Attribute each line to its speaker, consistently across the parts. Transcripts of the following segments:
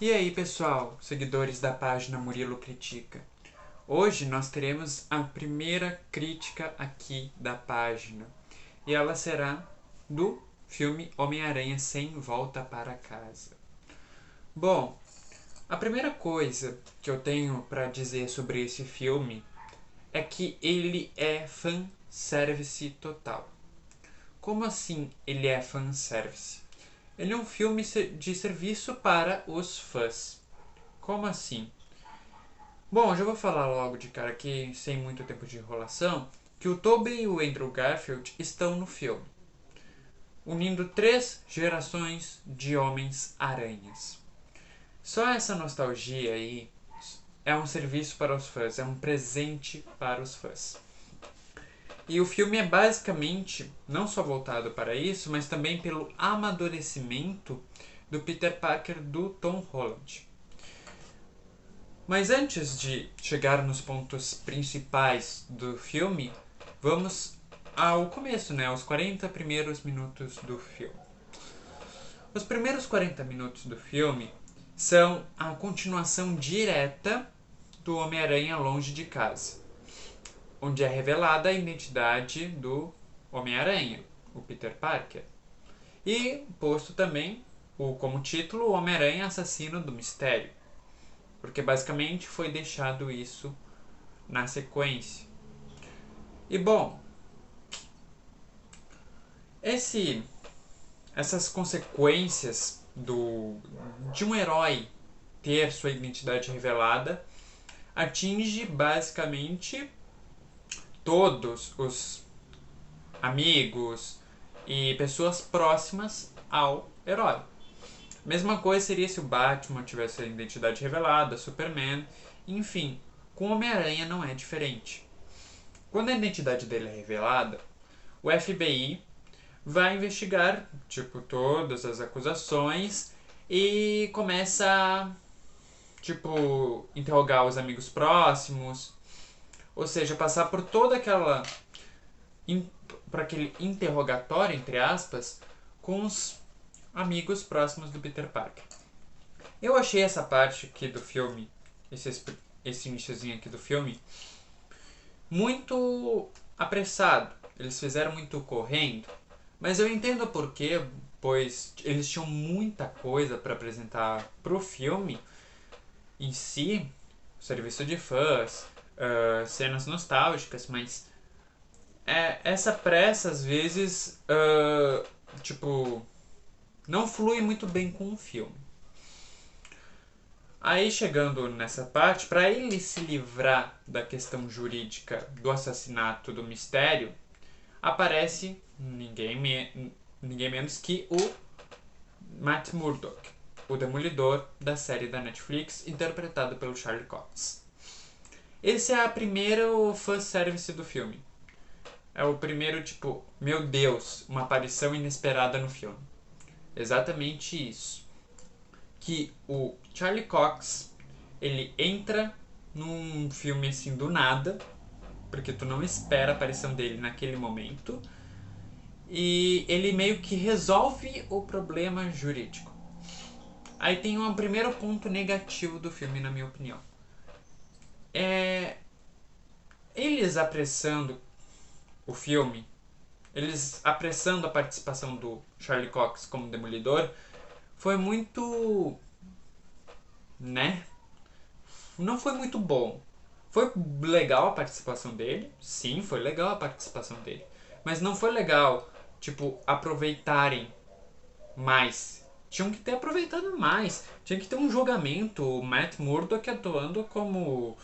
Speaker 1: E aí, pessoal, seguidores da página Murilo Critica. Hoje nós teremos a primeira crítica aqui da página. E ela será do filme Homem-Aranha Sem Volta para Casa. Bom, a primeira coisa que eu tenho para dizer sobre esse filme é que ele é fanservice total. Como assim ele é fanservice? Ele é um filme de serviço para os fãs. Como assim? Bom, eu já vou falar logo de cara aqui, sem muito tempo de enrolação, que o Tobey e o Andrew Garfield estão no filme, unindo 3 gerações de Homens-Aranhas. Só essa nostalgia aí é um serviço para os fãs, é um presente para os fãs. E o filme é basicamente não só voltado para isso, mas também pelo amadurecimento do Peter Parker do Tom Holland. Mas antes de chegar nos pontos principais do filme, vamos ao começo, né? Aos 40 primeiros minutos do filme. Os primeiros 40 minutos do filme são a continuação direta do Homem-Aranha Longe de Casa, onde é revelada a identidade do Homem-Aranha, o Peter Parker. E posto também, como título, o Homem-Aranha Assassino do Mistério. Porque basicamente foi deixado isso na sequência. E bom, essas consequências de um herói ter sua identidade revelada atinge basicamente todos os amigos e pessoas próximas ao herói. Mesma coisa seria se o Batman tivesse a identidade revelada, Superman, enfim, com o Homem-Aranha não é diferente. Quando a identidade dele é revelada, o FBI vai investigar, todas as acusações e começa a, interrogar os amigos próximos, ou seja, passar por toda por aquele interrogatório, entre aspas, com os amigos próximos do Peter Parker. Eu achei essa parte aqui do filme, esse iniciozinho aqui do filme, muito apressado. Eles fizeram muito correndo, mas eu entendo o porquê, pois eles tinham muita coisa para apresentar pro filme em si, serviço de fãs, cenas nostálgicas, mas essa pressa às vezes, não flui muito bem com o filme. Aí chegando nessa parte, para ele se livrar da questão jurídica do assassinato do Mistério, aparece ninguém menos que o Matt Murdock, o Demolidor da série da Netflix, interpretado pelo Charlie Cox. Esse é a primeira fanservice do filme. É o primeiro, meu Deus, uma aparição inesperada no filme. Exatamente isso. Que o Charlie Cox, ele entra num filme assim do nada, porque tu não espera a aparição dele naquele momento, e ele meio que resolve o problema jurídico. Aí tem um primeiro ponto negativo do filme, na minha opinião. Eles apressando o filme, eles apressando a participação do Charlie Cox como Demolidor, foi muito, não foi muito bom. Foi legal a participação dele, sim, foi legal a participação dele, mas não foi legal, aproveitarem mais. Tinham que ter aproveitado mais. Tinha que ter um julgamento, o Matt Murdock atuando como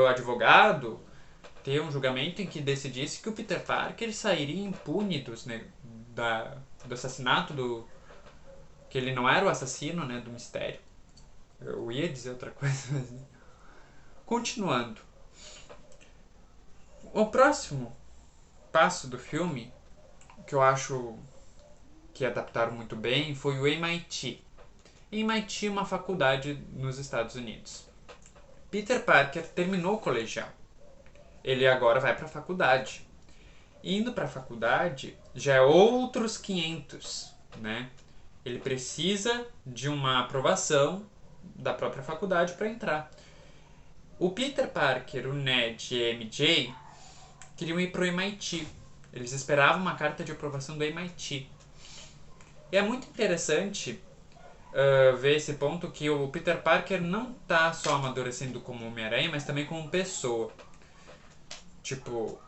Speaker 1: advogado, ter um julgamento em que decidisse que o Peter Parker sairia impune do assassinato que ele não era o assassino, do Mistério. Eu ia dizer outra coisa, mas... Continuando. O próximo passo do filme, que eu acho que adaptaram muito bem, foi o MIT. MIT é uma faculdade nos Estados Unidos. Peter Parker terminou o colegial. Ele agora vai para a faculdade. Indo para a faculdade, já é outros 500, né? Ele precisa de uma aprovação da própria faculdade para entrar. O Peter Parker, o Ned e a MJ queriam ir pro MIT. Eles esperavam uma carta de aprovação do MIT. E é muito interessante ver esse ponto que o Peter Parker não tá só amadurecendo como Homem-Aranha, mas também como pessoa. Tipo,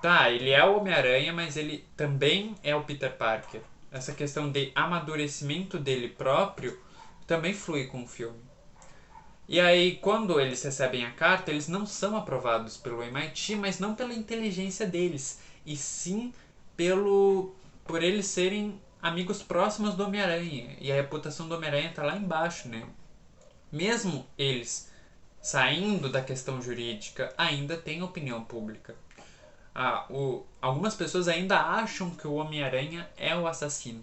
Speaker 1: tá, ele é o Homem-Aranha, mas ele também é o Peter Parker. Essa questão de amadurecimento dele próprio também flui com o filme. E aí, quando eles recebem a carta, eles não são aprovados pelo MIT, mas não pela inteligência deles, e sim por eles serem amigos próximos do Homem-Aranha. E a reputação do Homem-Aranha tá lá embaixo, né? Mesmo eles saindo da questão jurídica, ainda tem opinião pública. Algumas pessoas ainda acham que o Homem-Aranha é o assassino.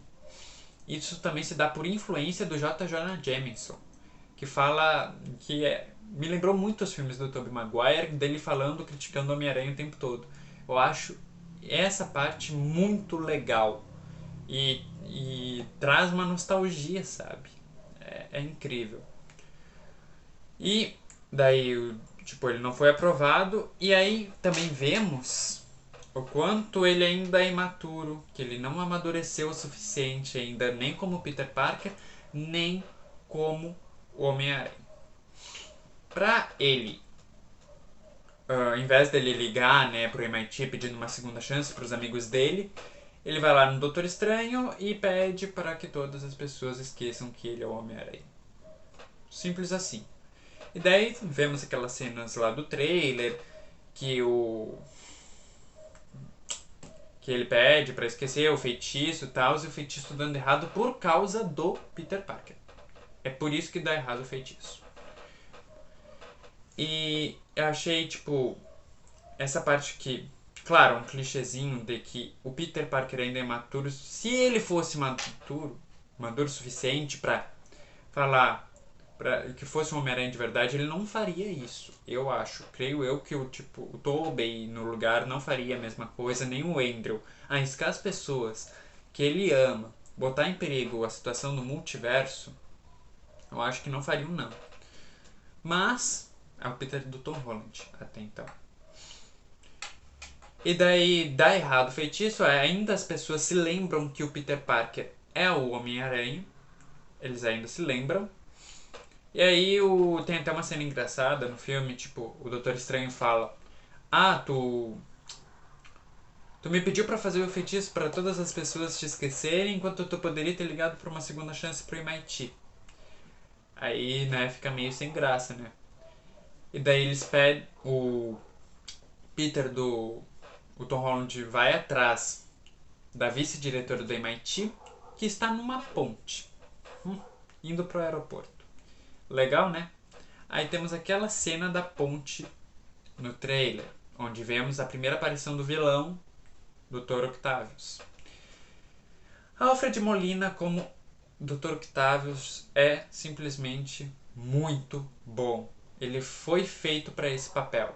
Speaker 1: Isso também se dá por influência do J. Jonah Jameson, que fala me lembrou muito os filmes do Tobey Maguire, dele falando, criticando o Homem-Aranha o tempo todo. Eu acho essa parte muito legal e traz uma nostalgia, sabe? É incrível. E daí, tipo, ele não foi aprovado, e aí também vemos o quanto ele ainda é imaturo, que ele não amadureceu o suficiente ainda, nem como Peter Parker, nem como o Homem-Aranha. Pra ele, ao invés dele ligar, né, pro MIT pedindo uma segunda chance pros amigos dele, ele vai lá no Doutor Estranho e pede para que todas as pessoas esqueçam que ele é o Homem-Aranha. Simples assim. E daí vemos aquelas cenas lá do trailer que ele pede pra esquecer o feitiço e tal, e o feitiço dando errado por causa do Peter Parker. É por isso que dá errado o feitiço. E eu achei, tipo, essa parte que, claro, um clichêzinho de que o Peter Parker ainda é maturo. Se ele fosse maduro o suficiente pra falar que fosse um Homem-Aranha de verdade, ele não faria isso, eu acho. Creio eu que o Tobey no lugar não faria a mesma coisa, nem o Andrew. Arriscar as pessoas que ele ama, botar em perigo a situação do multiverso, eu acho que não fariam, não. Mas é o Peter do Tom Holland até então. E daí dá errado o feitiço, ainda as pessoas se lembram que o Peter Parker é o Homem-Aranha, eles ainda se lembram. E aí tem até uma cena engraçada no filme, tipo, o Doutor Estranho fala: tu me pediu pra fazer o feitiço pra todas as pessoas te esquecerem, enquanto tu poderia ter ligado pra uma segunda chance pro MIT. Aí, né, fica meio sem graça, né? E daí eles pedem, o Peter o Tom Holland vai atrás da vice-diretora do MIT, que está numa ponte, indo pro aeroporto. Legal, né? Aí temos aquela cena da ponte no trailer, onde vemos a primeira aparição do vilão, Dr. Octavius. Alfred Molina como Dr. Octavius é simplesmente muito bom. Ele foi feito para esse papel.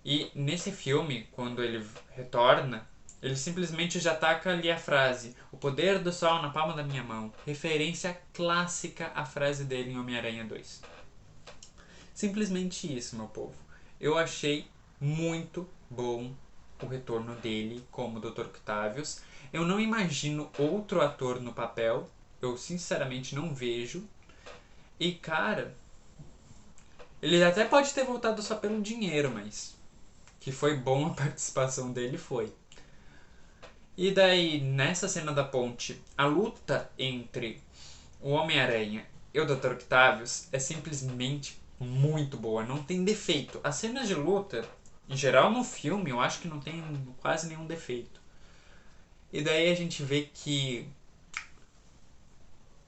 Speaker 1: E nesse filme, quando ele retorna, ele simplesmente já taca ali a frase: o poder do sol na palma da minha mão. Referência clássica à frase dele em Homem-Aranha 2. Simplesmente isso, meu povo. Eu achei muito bom o retorno dele como Dr. Octavius. Eu não imagino outro ator no papel. Eu sinceramente não vejo. E cara, ele até pode ter voltado só pelo dinheiro, mas que foi bom a participação dele, foi. E daí, nessa cena da ponte, a luta entre o Homem-Aranha e o Dr. Octavius é simplesmente muito boa, não tem defeito. As cenas de luta, em geral no filme, eu acho que não tem quase nenhum defeito. E daí a gente vê que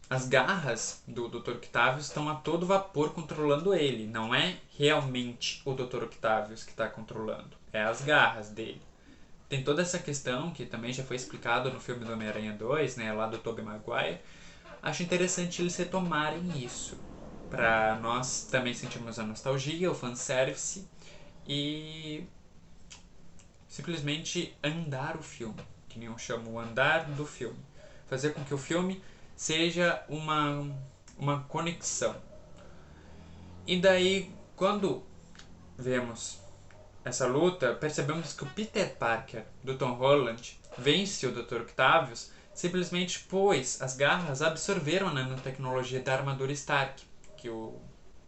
Speaker 1: as garras do Dr. Octavius estão a todo vapor controlando ele. Não é realmente o Dr. Octavius que está controlando, é as garras dele. Tem toda essa questão que também já foi explicado no filme do Homem-Aranha 2, né, lá do Tobey Maguire. Acho interessante eles retomarem isso, para nós também sentirmos a nostalgia, o fanservice e simplesmente andar o filme, que nem eu chamo o andar do filme. Fazer com que o filme seja uma conexão. E daí, quando vemos essa luta, percebemos que o Peter Parker, do Tom Holland, vence o Dr. Octavius simplesmente pois as garras absorveram a nanotecnologia da armadura Stark, que o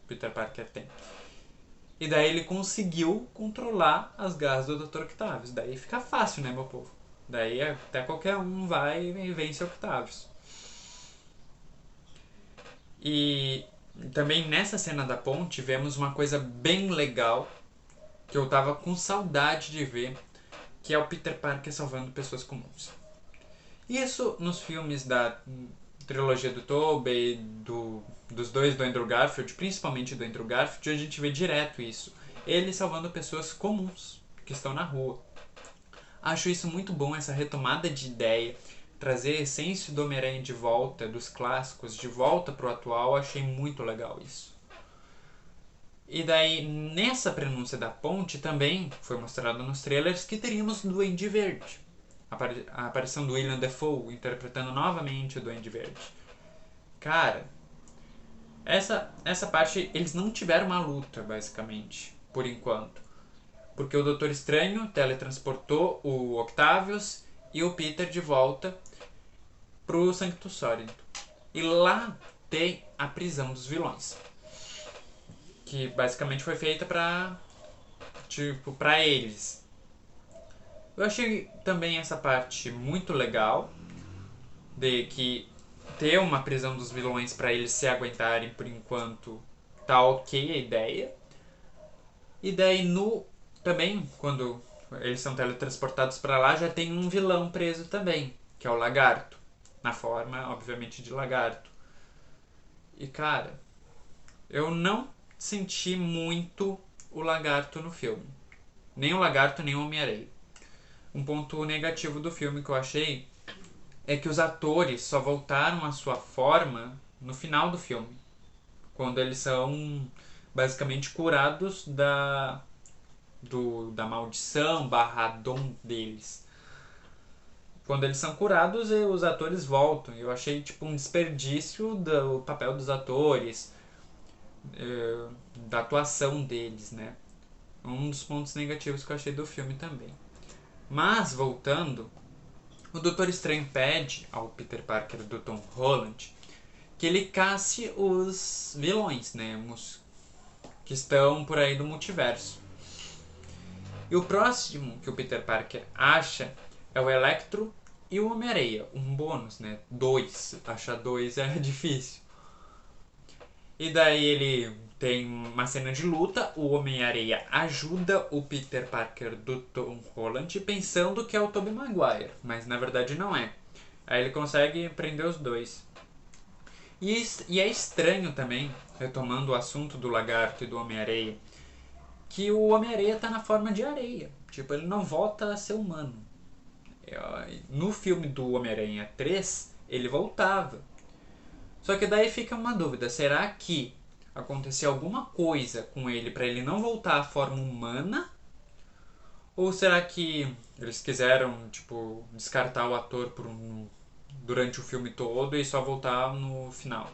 Speaker 1: Peter Parker tem. E daí ele conseguiu controlar as garras do Dr. Octavius. Daí fica fácil, né, meu povo? Daí até qualquer um vai e vence o Octavius. E também nessa cena da ponte vemos uma coisa bem legal que eu tava com saudade de ver, que é o Peter Parker salvando pessoas comuns. Isso nos filmes da trilogia do Tobey, dos dois do Andrew Garfield, principalmente do Andrew Garfield, a gente vê direto isso. Ele salvando pessoas comuns que estão na rua. Acho isso muito bom, essa retomada de ideia, trazer a essência do Homem-Aranha de volta, dos clássicos, de volta pro atual, achei muito legal isso. E daí, nessa prenúncia da ponte, também foi mostrado nos trailers que teríamos Duende Verde. A aparição do William Dafoe interpretando novamente o Duende Verde. Cara, essa parte eles não tiveram uma luta, basicamente, por enquanto. Porque o Doutor Estranho teletransportou o Octavius e o Peter de volta pro Sanctum Sorento. E lá tem a prisão dos vilões. Que basicamente foi feita pra eles. Eu achei também essa parte muito legal, de que ter uma prisão dos vilões para eles se aguentarem por enquanto tá ok a ideia. E daí também quando eles são teletransportados para lá já tem um vilão preso também, que é o Lagarto, na forma obviamente de lagarto. E cara, eu não senti muito o Lagarto no filme, nem o Lagarto nem o Homem-Aranha. Um ponto negativo do filme que eu achei é que os atores só voltaram à sua forma no final do filme, quando eles são basicamente curados da maldição / dom deles. Quando eles são curados, os atores voltam. Eu achei tipo um desperdício do papel dos atores, da atuação deles, né? Um dos pontos negativos que eu achei do filme também. Mas, voltando, o Doutor Estranho pede ao Peter Parker do Tom Holland que ele casse os vilões, né? Os que estão por aí do multiverso. E o próximo que o Peter Parker acha é o Electro e o Homem-Areia. Um bônus, né? 2. Achar 2 é difícil. E daí ele tem uma cena de luta, o Homem-Areia ajuda o Peter Parker do Tom Holland pensando que é o Tobey Maguire, mas na verdade não é. Aí ele consegue prender os dois. E é estranho também, retomando o assunto do Lagarto e do Homem-Areia, que o Homem-Areia tá na forma de areia. Tipo, ele não volta a ser humano. No filme do Homem-Aranha 3, ele voltava. Só que daí fica uma dúvida, será que aconteceu alguma coisa com ele para ele não voltar à forma humana? Ou será que eles quiseram, tipo, descartar o ator durante o filme todo e só voltar no final?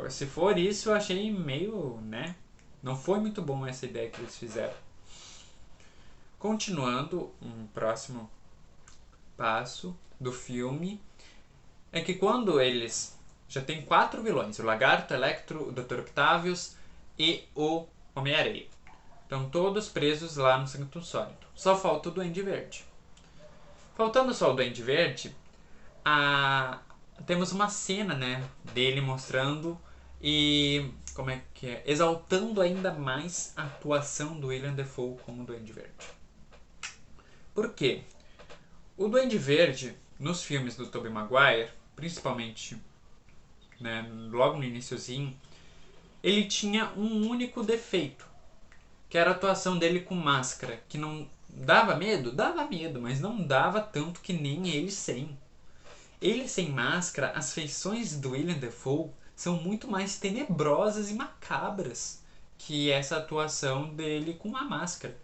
Speaker 1: Se for isso, eu achei meio, né? Não foi muito bom essa ideia que eles fizeram. Continuando, um próximo passo do filme é que quando eles já tem 4 vilões, o Lagarto, Electro, o Dr. Octavius e o Homem-Areia. Estão todos presos lá no Sanctum Sorento. Só falta o Duende Verde. Faltando só o Duende Verde, temos uma cena, né, dele mostrando e exaltando ainda mais a atuação do William Dafoe como Duende Verde. Por quê? O Duende Verde, nos filmes do Tobey Maguire, principalmente, né, logo no iniciozinho, ele tinha um único defeito, que era a atuação dele com máscara, que não dava medo? Dava medo, mas não dava tanto que nem ele sem. Ele sem máscara, as feições do William Dafoe são muito mais tenebrosas e macabras que essa atuação dele com a máscara.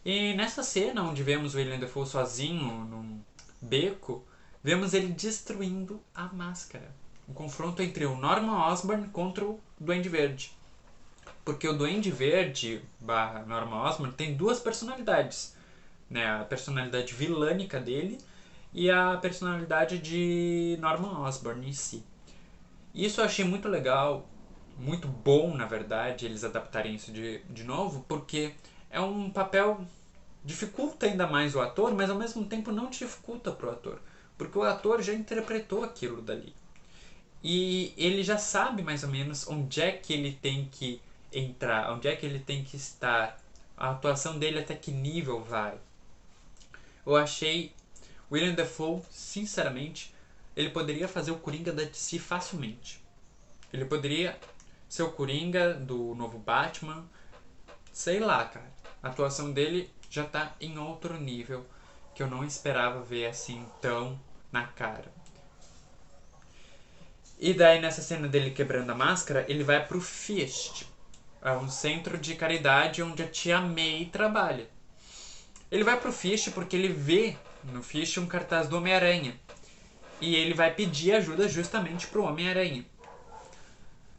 Speaker 1: E nessa cena onde vemos o William Dafoe sozinho num beco, vemos ele destruindo a máscara. Um confronto entre o Norman Osborn contra o Duende Verde. Porque o Duende Verde barra Norman Osborn tem duas personalidades, né? A personalidade vilânica dele e a personalidade de Norman Osborn em si. Isso eu achei muito legal, muito bom, na verdade, eles adaptarem isso de novo, porque é um papel dificulta ainda mais o ator, mas ao mesmo tempo não dificulta pro ator, porque o ator já interpretou aquilo dali. E ele já sabe mais ou menos onde é que ele tem que entrar, onde é que ele tem que estar, a atuação dele até que nível vai. Eu achei William Dafoe, sinceramente, ele poderia fazer o Coringa da DC facilmente. Ele poderia ser o Coringa do novo Batman, sei lá, cara. A atuação dele já tá em outro nível que eu não esperava ver assim tão na cara. E daí nessa cena dele quebrando a máscara, ele vai pro Fiest. É um centro de caridade onde a tia May trabalha. Ele vai pro Fiest porque ele vê no Fiest um cartaz do Homem-Aranha. E ele vai pedir ajuda justamente pro Homem-Aranha.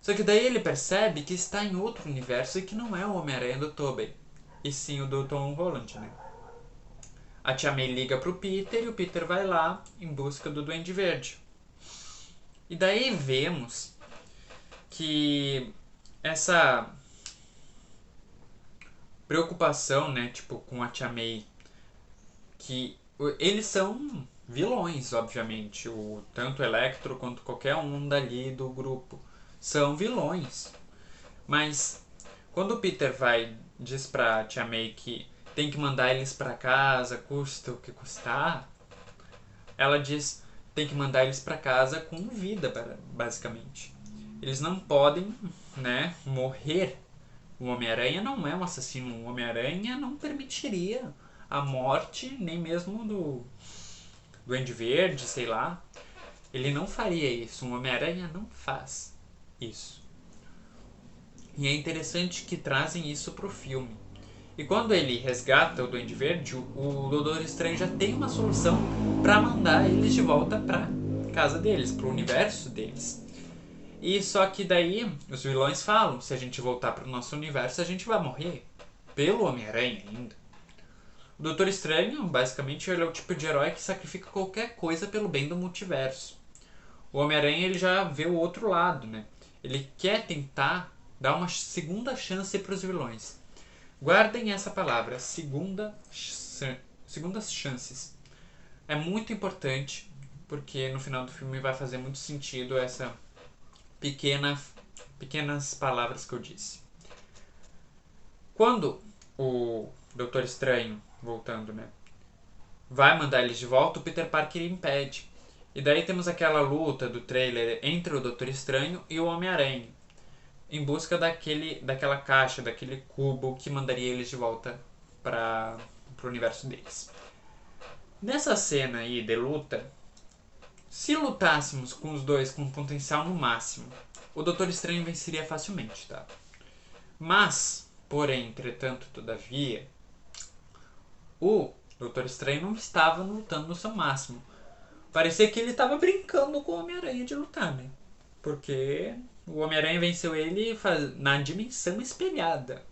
Speaker 1: Só que daí ele percebe que está em outro universo e que não é o Homem-Aranha do Tobey, e sim o do Tom Holland, né? A tia May liga pro Peter e o Peter vai lá em busca do Duende Verde. E daí vemos que essa preocupação, né, tipo, com a tia May, que eles são vilões, obviamente, tanto o Electro quanto qualquer um dali do grupo são vilões. Mas quando o Peter diz pra tia May que tem que mandar eles pra casa, custa o que custar, ela diz tem que mandar eles pra casa com vida, basicamente. Eles não podem, né, morrer. O Homem-Aranha não é um assassino. O Homem-Aranha não permitiria a morte, nem mesmo do Duende Verde, sei lá. Ele não faria isso. O Homem-Aranha não faz isso. E é interessante que trazem isso pro filme. E quando ele resgata o Duende Verde, o Doutor Estranho já tem uma solução para mandar eles de volta pra casa deles, pro universo deles. E só que daí os vilões falam, se a gente voltar pro nosso universo, a gente vai morrer. Pelo Homem-Aranha ainda. O Doutor Estranho, basicamente, ele é o tipo de herói que sacrifica qualquer coisa pelo bem do multiverso. O Homem-Aranha, ele já vê o outro lado, né? Ele quer tentar dar uma segunda chance pros vilões. Guardem essa palavra, segundas chances. É muito importante, porque no final do filme vai fazer muito sentido essa pequenas palavras que eu disse. Quando o Doutor Estranho, voltando, né, vai mandar eles de volta, o Peter Parker impede. E daí temos aquela luta do trailer entre o Doutor Estranho e o Homem-Aranha, em busca daquela caixa, daquele cubo que mandaria eles de volta para o universo deles. Nessa cena aí de luta, se lutássemos com os dois com potencial no máximo, o Doutor Estranho venceria facilmente, tá? Mas, porém, entretanto, todavia, o Doutor Estranho não estava lutando no seu máximo. Parecia que ele estava brincando com o Homem-Aranha de lutar, né? Porque o Homem-Aranha venceu ele na dimensão espelhada,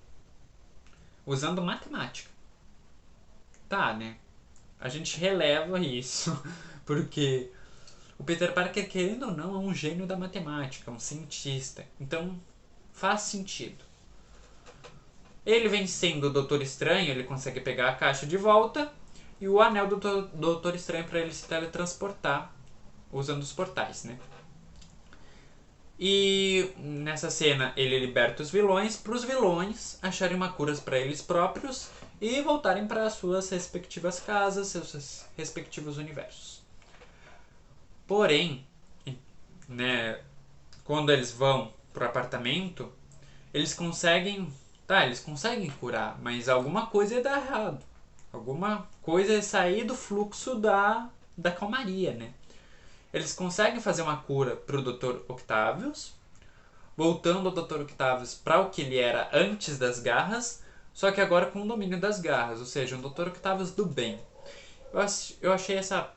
Speaker 1: usando matemática. Tá, né? A gente releva isso, porque o Peter Parker, querendo ou não, é um gênio da matemática, um cientista. Então, faz sentido. Ele vencendo o Doutor Estranho, ele consegue pegar a caixa de volta e o anel do Doutor Estranho para ele se teletransportar usando os portais, né? E nessa cena ele liberta os vilões para os vilões acharem uma cura para eles próprios e voltarem para suas respectivas casas, seus respectivos universos. Porém, né, quando eles vão pro apartamento, eles conseguem curar, mas alguma coisa ia dar errado. Alguma coisa ia sair do fluxo da calmaria, né? Eles conseguem fazer uma cura pro Dr. Octavius, voltando o Dr. Octavius para o que ele era antes das garras, só que agora com o domínio das garras, ou seja, um Dr. Octavius do bem. Eu achei essa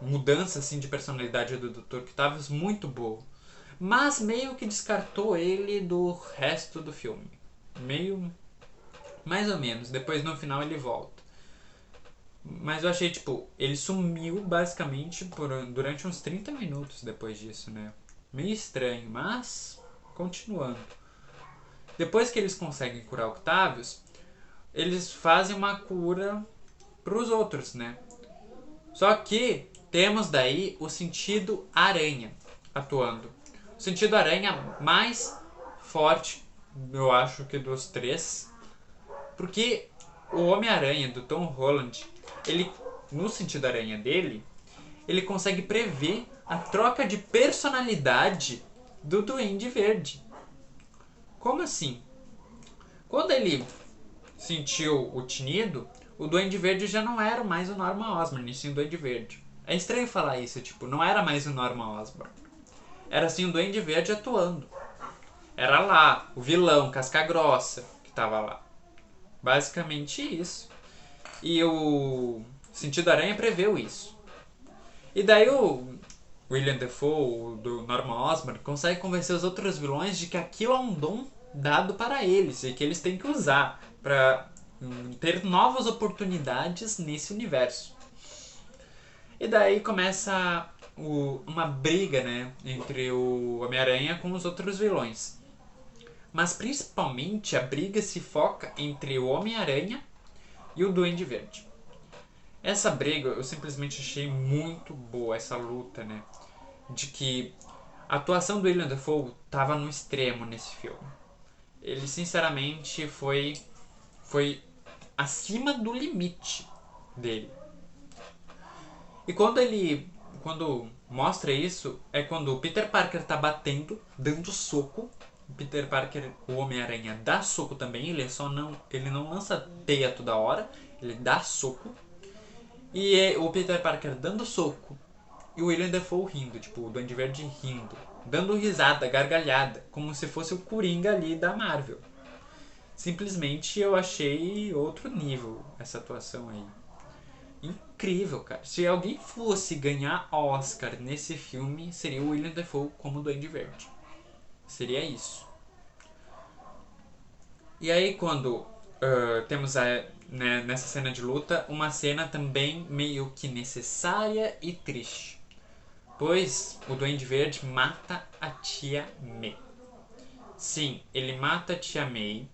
Speaker 1: mudança assim de personalidade do Dr. Octavius muito boa. mas meio que descartou ele do resto do filme. Meio, mais ou menos. Depois no final ele volta. Mas eu achei, tipo, ele sumiu basicamente durante uns 30 minutos depois disso, né? Meio estranho, mas continuando. Depois que eles conseguem curar Octavius, eles fazem uma cura pros outros, né? Só que temos daí o Sentido Aranha atuando. O Sentido Aranha mais forte, eu acho que dos três. Porque o Homem-Aranha do Tom Holland, ele, no Sentido Aranha dele, ele consegue prever a troca de personalidade do Duende Verde. Como assim? Quando ele sentiu o tinido, o Duende Verde já não era mais o Norman Osborn, e sim o Duende Verde. É estranho falar isso, tipo, não era mais o Norman Osborn. Era sim o Duende Verde atuando. Era lá, o vilão, Casca-Grossa, que tava lá. Basicamente isso. E o Sentido Aranha preveu isso. E daí o William Dafoe, do Norman Osborn, consegue convencer os outros vilões de que aquilo é um dom dado para eles e que eles têm que usar para ter novas oportunidades nesse universo. E daí começa uma briga, né, entre o Homem-Aranha com os outros vilões. Mas principalmente a briga se foca entre o Homem-Aranha e o Duende Verde. Essa briga eu simplesmente achei muito boa, essa luta, né? De que a atuação do William Dafoe estava no extremo nesse filme. Ele sinceramente foi acima do limite dele. E quando mostra isso, é quando o Peter Parker tá batendo, dando soco. O Peter Parker, o Homem-Aranha, dá soco também, ele não lança teia toda hora, ele dá soco. E é o Peter Parker dando soco e o William Dafoe rindo, tipo, o Duende Verde rindo, dando risada, gargalhada, como se fosse o Coringa ali da Marvel. Simplesmente eu achei outro nível essa atuação aí. Incrível, cara. Se alguém fosse ganhar Oscar nesse filme, seria o William Dafoe como Duende Verde. Seria isso. E aí quando temos nessa cena de luta uma cena também meio que necessária e triste. Pois o Duende Verde mata a Tia May. Sim, ele mata a Tia May.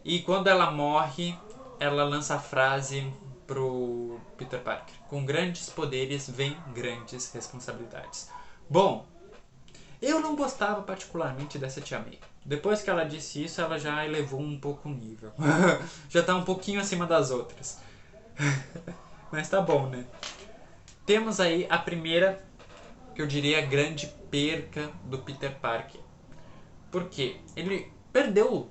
Speaker 1: E quando ela morre, ela lança a frase pro Peter Parker: com grandes poderes vem grandes responsabilidades. Bom, eu não gostava particularmente dessa Tia May. Depois que ela disse isso, ela já elevou um pouco o nível. Já tá um pouquinho acima das outras. Mas tá bom, né? Temos aí a primeira, que eu diria, grande perca do Peter Parker. Porque ele perdeu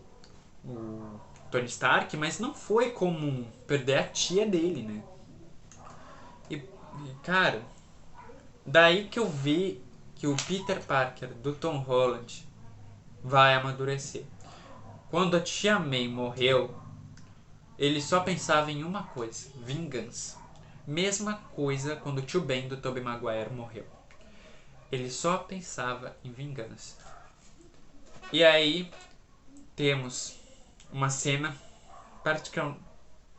Speaker 1: o Tony Stark, mas não foi como perder a tia dele, né? E cara, daí que eu vi que o Peter Parker do Tom Holland vai amadurecer. Quando a tia May morreu, ele só pensava em uma coisa: vingança. Mesma coisa quando o tio Ben do Tobey Maguire morreu. Ele só pensava em vingança. E aí temos uma cena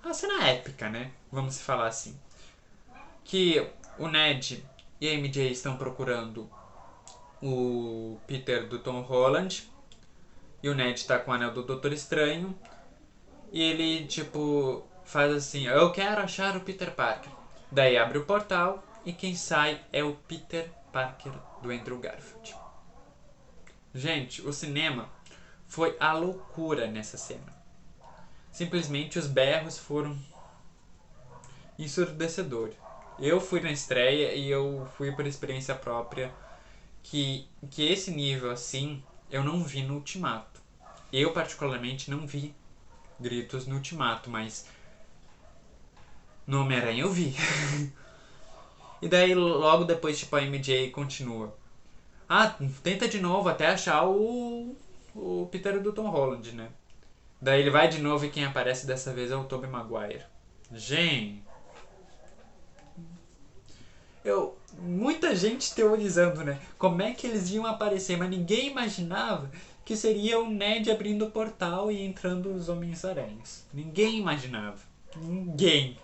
Speaker 1: uma cena épica, né? Vamos falar assim. Que o Ned e a MJ estão procurando o Peter do Tom Holland. E o Ned tá com o anel do Doutor Estranho. E ele, tipo, faz assim: eu quero achar o Peter Parker. Daí abre o portal e quem sai é o Peter Parker do Andrew Garfield. Gente, o cinema foi a loucura nessa cena. Simplesmente os berros foram ensurdecedores. Eu fui na estreia e eu fui por experiência própria que esse nível assim eu não vi no Ultimato. Eu particularmente não vi gritos no Ultimato, mas no Homem-Aranha eu vi. E daí logo depois, tipo, a MJ continua: ah, tenta de novo até achar o Peter do Tom Holland, né? Daí ele vai de novo e quem aparece dessa vez é o Tobey Maguire. Gente, Muita gente teorizando, né? Como é que eles iam aparecer, mas ninguém imaginava que seria o Ned abrindo o portal e entrando os Homens-Aranhas. Ninguém imaginava. Ninguém.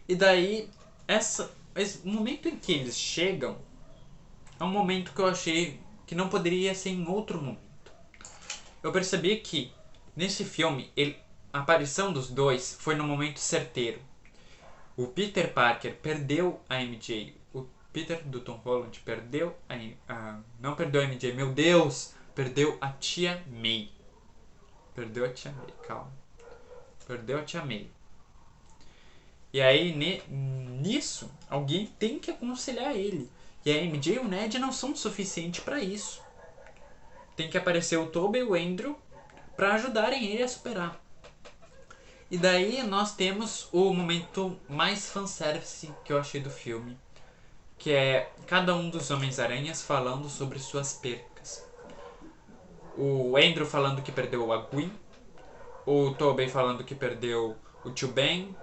Speaker 1: E daí, esse momento em que eles chegam é um momento que eu achei que não poderia ser em outro momento. Eu percebi que, nesse filme, a aparição dos dois foi no momento certeiro. O Peter Parker perdeu a MJ. O Peter do Tom Holland perdeu não perdeu a MJ, meu Deus! Perdeu a Tia May. Perdeu a Tia May, calma. Perdeu a Tia May. E aí, nisso, alguém tem que aconselhar ele. E a MJ e o Ned não são suficientes para isso. Tem que aparecer o Tobey e o Andrew para ajudarem ele a superar. E daí nós temos o momento mais fanservice que eu achei do filme, que é cada um dos Homens-Aranhas falando sobre suas percas. O Andrew falando que perdeu a Gwen, o Tobey falando que perdeu o Tio Ben,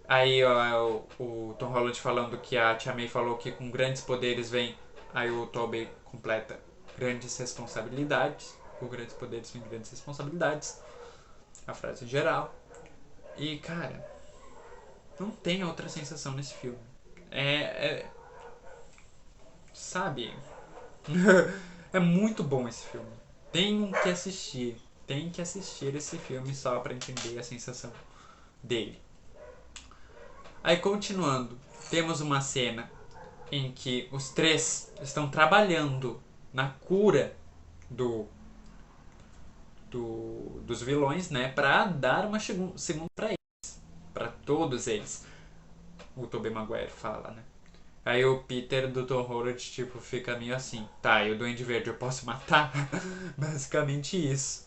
Speaker 1: aí o Tom Holland falando que a Tia May falou que com grandes poderes vem, aí o Tobey completa grandes responsabilidades, com grandes poderes vem grandes responsabilidades, a frase geral. E cara, não tem outra sensação nesse filme. Sabe? É muito bom esse filme. Tem que assistir. Tem que assistir esse filme só pra entender a sensação dele. Aí continuando, temos uma cena em que os três estão trabalhando na cura dos vilões, né? Pra dar uma segunda pra eles. Pra todos eles. O Tobey Maguire fala, né? Aí o Peter do Tom Holland, tipo, fica meio assim. Tá, e o Duende Verde eu posso matar? Basicamente isso.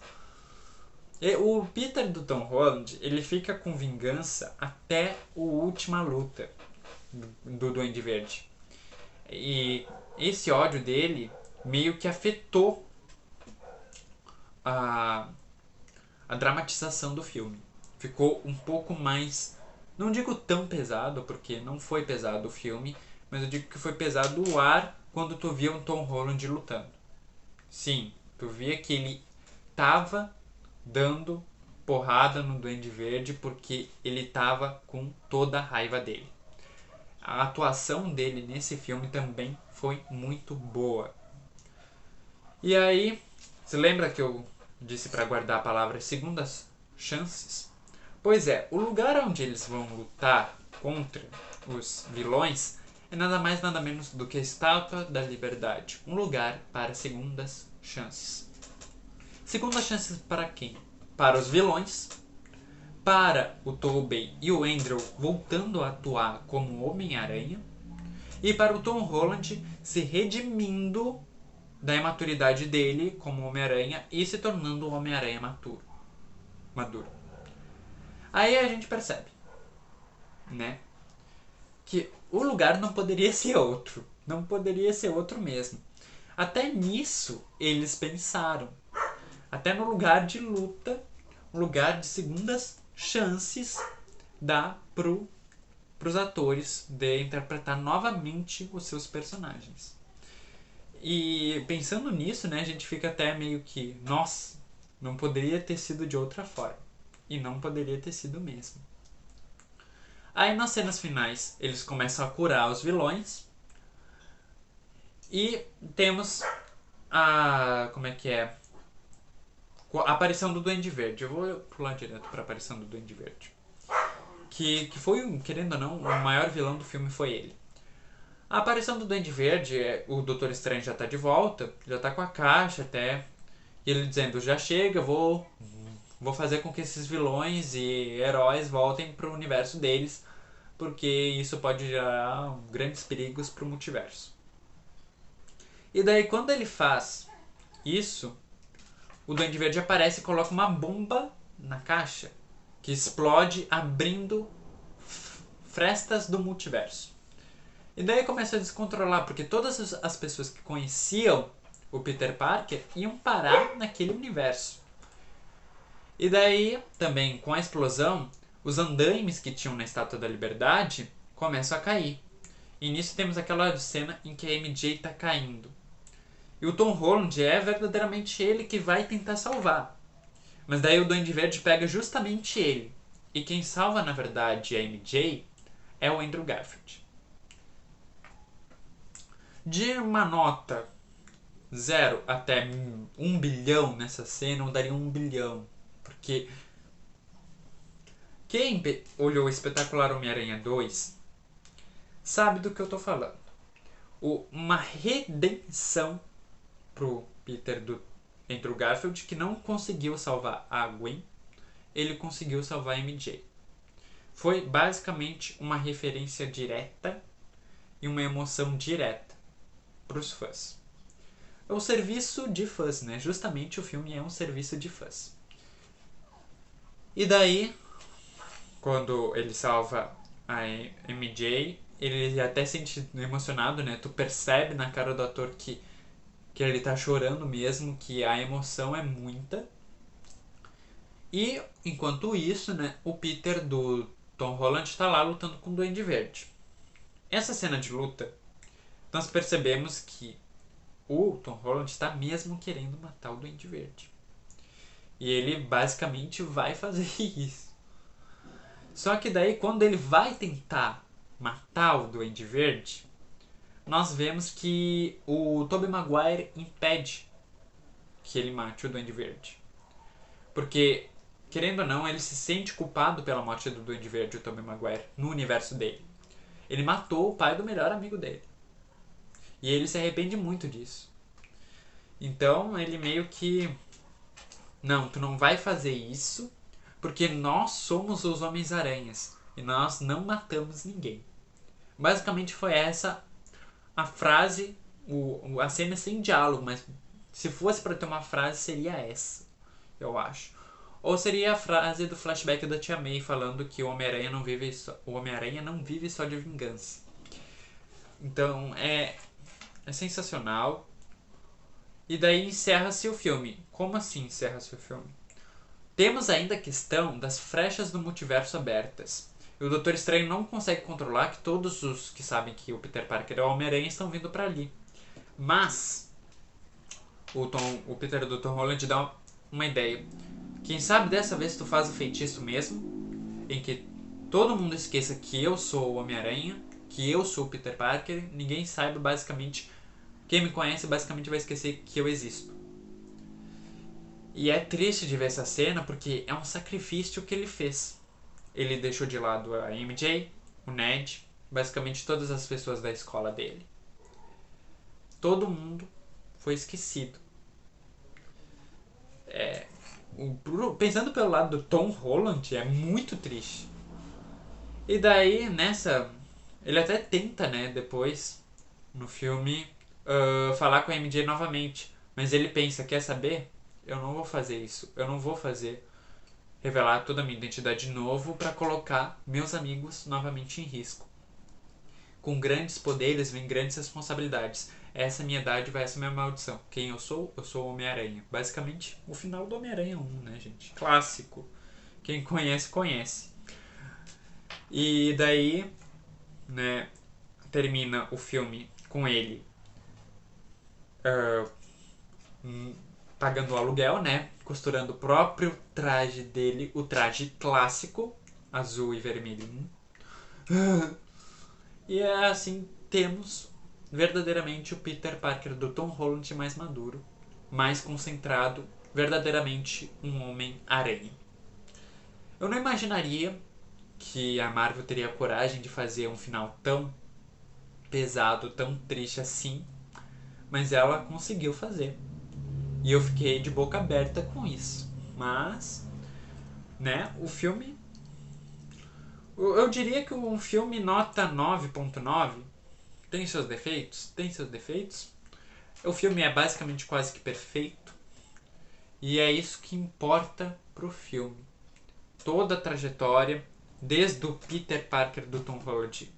Speaker 1: E o Peter do Tom Holland, ele fica com vingança até a última luta do Duende Verde. E esse ódio dele meio que afetou a dramatização do filme. Ficou um pouco mais... Não digo tão pesado, porque não foi pesado o filme, mas eu digo que foi pesado o ar quando tu via um Tom Holland lutando. Sim, tu via que ele tava dando porrada no Duende Verde porque ele tava com toda a raiva dele. A atuação dele nesse filme também foi muito boa. E aí, você lembra que eu disse para guardar a palavra segundas chances? Pois é, o lugar onde eles vão lutar contra os vilões é nada mais nada menos do que a Estátua da Liberdade. Um lugar para segundas chances. Segundas chances para quem? Para os vilões, para o Tobey e o Andrew voltando a atuar como Homem-Aranha, e para o Tom Holland se redimindo da imaturidade dele como Homem-Aranha e se tornando um Homem-Aranha maduro. Aí a gente percebe, né, que o lugar não poderia ser outro. Não poderia ser outro mesmo. Até nisso eles pensaram. Até no lugar de luta, um lugar de segundas chances, dá pros atores de interpretar novamente os seus personagens. E pensando nisso, né, a gente fica até meio que, nossa, não poderia ter sido de outra forma. E não poderia ter sido mesmo. Aí nas cenas finais eles começam a curar os vilões. E temos a... como é que é? A aparição do Duende Verde. Eu vou pular direto pra aparição do Duende Verde. Que foi, querendo ou não, o maior vilão do filme foi ele. A aparição do Duende Verde, o Doutor Estranho já tá de volta, já tá com a caixa até. E ele dizendo, já chega, vou fazer com que esses vilões e heróis voltem pro universo deles, porque isso pode gerar grandes perigos pro multiverso. E daí quando ele faz isso, o Duende Verde aparece e coloca uma bomba na caixa que explode abrindo frestas do multiverso. E daí começa a descontrolar, porque todas as pessoas que conheciam o Peter Parker iam parar naquele universo. E daí, também com a explosão, os andaimes que tinham na Estátua da Liberdade começam a cair. E nisso temos aquela cena em que a MJ tá caindo. E o Tom Holland é verdadeiramente ele que vai tentar salvar. Mas daí o Duende Verde pega justamente ele. E quem salva, na verdade, a MJ é o Andrew Garfield. De uma nota 0 até 1 bilhão nessa cena, eu daria 1 bilhão. Porque quem olhou o Espetacular Homem-Aranha 2 sabe do que eu tô falando. Uma redenção pro Peter do Andrew Garfield, que não conseguiu salvar a Gwen, ele conseguiu salvar a MJ. Foi basicamente uma referência direta e uma emoção direta pros fãs. É o serviço de fãs, né? Justamente o filme é um serviço de fãs. E daí, quando ele salva a MJ, ele até se sente emocionado, né? Tu percebe na cara do ator que ele tá chorando mesmo, que a emoção é muita. E, enquanto isso, né, o Peter do Tom Holland tá lá lutando com o Duende Verde. Essa cena de luta, nós percebemos que o Tom Holland está mesmo querendo matar o Duende Verde. E ele basicamente vai fazer isso. Só que daí, quando ele vai tentar matar o Duende Verde, nós vemos que o Tobey Maguire impede que ele mate o Duende Verde. Porque, querendo ou não, ele se sente culpado pela morte do Duende Verde, o Tobey Maguire, no universo dele. Ele matou o pai do melhor amigo dele. E ele se arrepende muito disso. Então, ele meio que... Não, tu não vai fazer isso, porque nós somos os Homens-Aranhas. E nós não matamos ninguém. Basicamente foi essa a frase, a cena sem diálogo, mas se fosse para ter uma frase, seria essa, eu acho. Ou seria a frase do flashback da Tia May falando que o Homem-Aranha não vive só de vingança. Então é sensacional. E daí encerra-se o filme. Como assim encerra-se o filme? Temos ainda a questão das frechas do multiverso abertas. E o Doutor Estranho não consegue controlar que todos os que sabem que o Peter Parker é o Homem-Aranha estão vindo para ali. Mas o Peter do Tom Holland dá uma ideia. Quem sabe dessa vez tu faz o feitiço mesmo, em que todo mundo esqueça que eu sou o Homem-Aranha, que eu sou o Peter Parker, ninguém saiba basicamente, quem me conhece basicamente vai esquecer que eu existo. E é triste de ver essa cena porque é um sacrifício que ele fez. Ele deixou de lado a MJ, o Ned, basicamente todas as pessoas da escola dele. Todo mundo foi esquecido. Pensando pelo lado do Tom Holland, é muito triste. E daí, ele até tenta, né, depois, no filme, falar com a MJ novamente. Mas ele pensa, quer saber? Eu não vou fazer isso. Eu não vou revelar toda a minha identidade de novo para colocar meus amigos novamente em risco. Com grandes poderes vem grandes responsabilidades. Essa é a minha dádiva, essa é a minha maldição. Quem eu sou? Eu sou o Homem-Aranha. Basicamente, o final do Homem-Aranha 1, né, gente? Clássico. Quem conhece, conhece. E daí, né, termina o filme com ele pagando o aluguel, né? Costurando o próprio traje dele, o traje clássico, azul e vermelho. E assim temos verdadeiramente o Peter Parker do Tom Holland mais maduro, mais concentrado, verdadeiramente um Homem-Aranha. Eu não imaginaria que a Marvel teria coragem de fazer um final tão pesado, tão triste assim, mas ela conseguiu fazer. E eu fiquei de boca aberta com isso. Mas, né, o filme... Eu diria que um filme nota 9.9 tem seus defeitos? Tem seus defeitos. O filme é basicamente quase que perfeito. E é isso que importa pro filme. Toda a trajetória, desde o Peter Parker do Tom Holland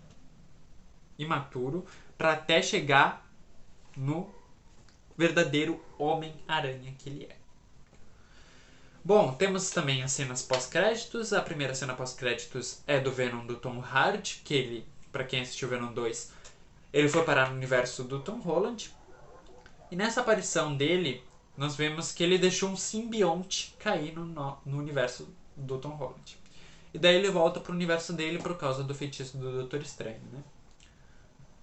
Speaker 1: imaturo, para até chegar no verdadeiro Homem-Aranha que ele é. Bom, temos também as cenas pós-créditos. A primeira cena pós-créditos é do Venom do Tom Hardy, que ele para quem assistiu Venom 2, ele foi parar no universo do Tom Holland. E nessa aparição dele, nós vemos que ele deixou um simbionte cair no universo do Tom Holland. E daí ele volta pro universo dele por causa do feitiço do Doutor Estranho, né?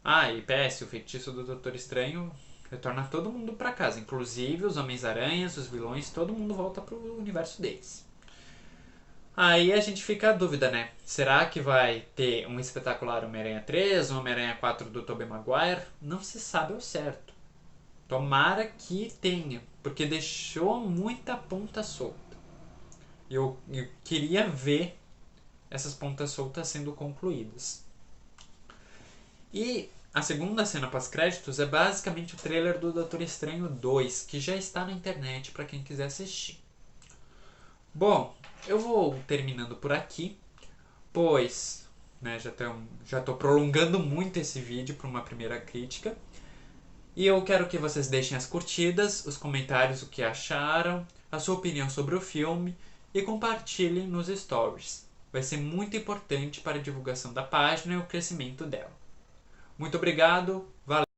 Speaker 1: Ah, e PS, o feitiço do Doutor Estranho retorna todo mundo pra casa, inclusive os Homens-Aranhas, os vilões, todo mundo volta pro universo deles. Aí a gente fica a dúvida, né? Será que vai ter um espetacular Homem-Aranha 3, um Homem-Aranha 4 do Tobey Maguire? Não se sabe ao certo. Tomara que tenha, porque deixou muita ponta solta. Eu queria ver essas pontas soltas sendo concluídas. E a segunda cena pós-créditos é basicamente o trailer do Doutor Estranho 2, que já está na internet para quem quiser assistir. Bom, eu vou terminando por aqui, pois né, já estou prolongando muito esse vídeo para uma primeira crítica. E eu quero que vocês deixem as curtidas, os comentários, o que acharam, a sua opinião sobre o filme e compartilhem nos stories. Vai ser muito importante para a divulgação da página e o crescimento dela. Muito obrigado, valeu!